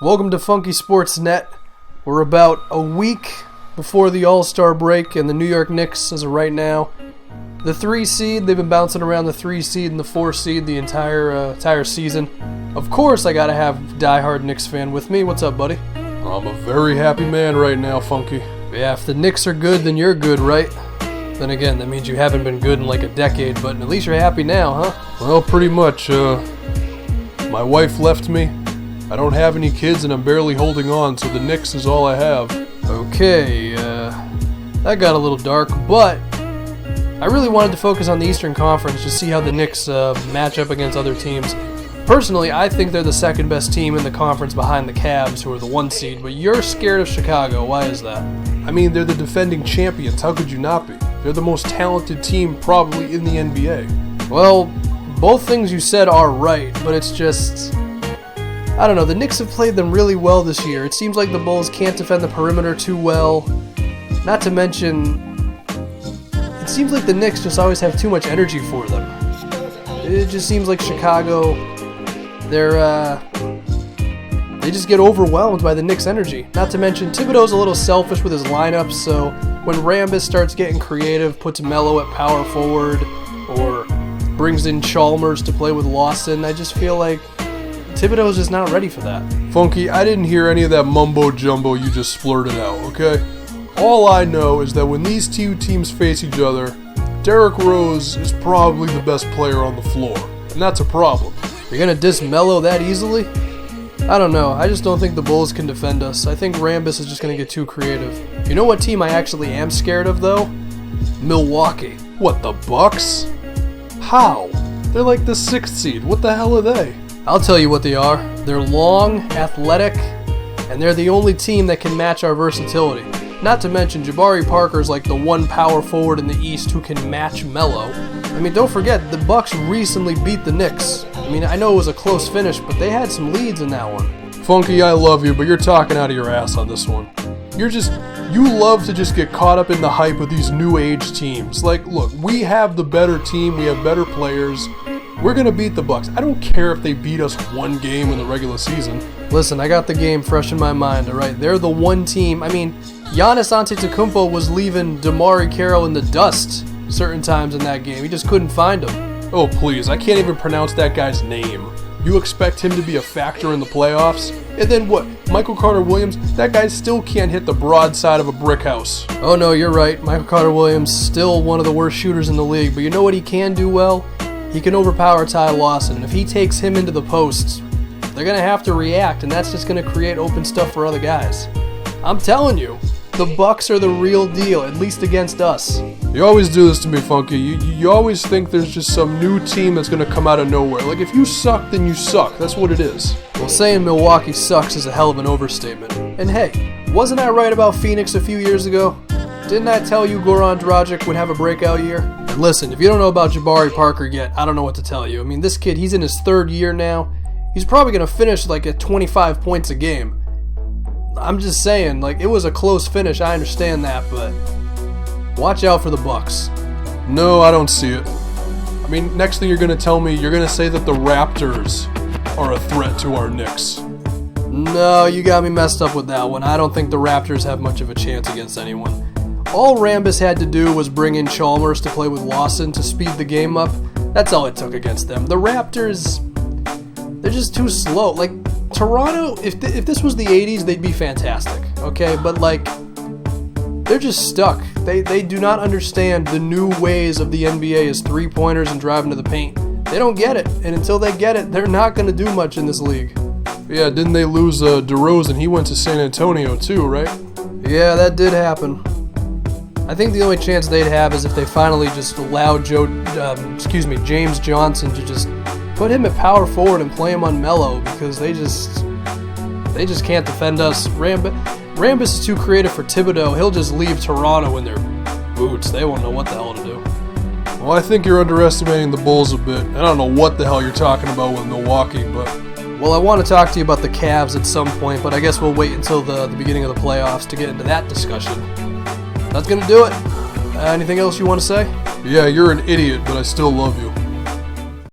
Welcome to Funky Sports Net. We're about a week before the All-Star break, and the New York Knicks, as of right now, the 3 seed. They've been bouncing around the 3 seed and the 4 seed the entire season. Of course, I gotta have diehard Knicks fan with me. What's up, buddy? I'm a very happy man right now, Funky. Yeah, if the Knicks are good, then you're good, right? Then again, that means you haven't been good in like a decade, but at least you're happy now, huh? Well, pretty much. My wife left me. I don't have any kids and I'm barely holding on, so the Knicks is all I have. Okay, that got a little dark, but I really wanted to focus on the Eastern Conference to see how the Knicks match up against other teams. Personally, I think they're the second best team in the conference behind the Cavs, who are the 1 seed, but you're scared of Chicago. Why is that? I mean, they're the defending champions. How could you not be? They're the most talented team probably in the NBA. Well, both things you said are right, but it's just, I don't know, the Knicks have played them really well this year. It seems like the Bulls can't defend the perimeter too well. Not to mention, it seems like the Knicks just always have too much energy for them. It just seems like Chicago, they just get overwhelmed by the Knicks' energy. Not to mention, Thibodeau's a little selfish with his lineups, so when Rambis starts getting creative, puts Melo at power forward, or brings in Chalmers to play with Lawson, I just feel like Thibodeau's just not ready for that. Funky, I didn't hear any of that mumbo-jumbo you just splurted out, okay? All I know is that when these two teams face each other, Derrick Rose is probably the best player on the floor, and that's a problem. You're gonna diss Melo that easily? I don't know. I just don't think the Bulls can defend us. I think Rambis is just gonna get too creative. You know what team I actually am scared of, though? Milwaukee. What, the Bucks? How? They're like the 6th seed. What the hell are they? I'll tell you what they are. They're long, athletic, and they're the only team that can match our versatility. Not to mention, Jabari Parker's like the one power forward in the East who can match Melo. I mean, don't forget, the Bucks recently beat the Knicks. I mean, I know it was a close finish, but they had some leads in that one. Funky, I love you, but you're talking out of your ass on this one. You love to just get caught up in the hype of these new age teams. Like, look, we have the better team, we have better players. We're gonna beat the Bucks. I don't care if they beat us 1 game in the regular season. Listen, I got the game fresh in my mind, alright? They're the one team. I mean, Giannis Antetokounmpo was leaving DeMar Carroll in the dust certain times in that game. He just couldn't find him. Oh, please, I can't even pronounce that guy's name. You expect him to be a factor in the playoffs? And then what? Michael Carter-Williams? That guy still can't hit the broadside of a brick house. Oh no, you're right. Michael Carter-Williams still one of the worst shooters in the league, but you know what he can do well? He can overpower Ty Lawson, and if he takes him into the posts, they're going to have to react, and that's just going to create open stuff for other guys. I'm telling you, the Bucks are the real deal, at least against us. You always do this to me, Funky. You always think there's just some new team that's going to come out of nowhere. Like, if you suck, then you suck. That's what it is. Well, saying Milwaukee sucks is a hell of an overstatement. And hey, wasn't I right about Phoenix a few years ago? Didn't I tell you Goran Dragic would have a breakout year? And listen, if you don't know about Jabari Parker yet, I don't know what to tell you. I mean, this kid, he's in his 3rd year now. He's probably going to finish like at 25 points a game. I'm just saying, like, it was a close finish, I understand that, but watch out for the Bucks. No, I don't see it. I mean, next thing you're going to tell me, you're going to say that the Raptors are a threat to our Knicks. No, you got me messed up with that one. I don't think the Raptors have much of a chance against anyone. All Rambis had to do was bring in Chalmers to play with Lawson to speed the game up. That's all it took against them. The Raptors, they're just too slow. Like, Toronto, if this was the 80s, they'd be fantastic, okay? But, like, they're just stuck. They do not understand the new ways of the NBA as three-pointers and driving to the paint. They don't get it, and until they get it, they're not going to do much in this league. Yeah, didn't they lose DeRozan? He went to San Antonio too, right? Yeah, that did happen. I think the only chance they'd have is if they finally just allow James Johnson to just put him at power forward and play him on Melo, because they just can't defend us. Rambis is too creative for Thibodeau. He'll just leave Toronto in their boots. They won't know what the hell to do. Well, I think you're underestimating the Bulls a bit. I don't know what the hell you're talking about with Milwaukee, but... Well, I want to talk to you about the Cavs at some point, but I guess we'll wait until the beginning of the playoffs to get into that discussion. That's going to do it. Anything else you want to say? Yeah, you're an idiot, but I still love you.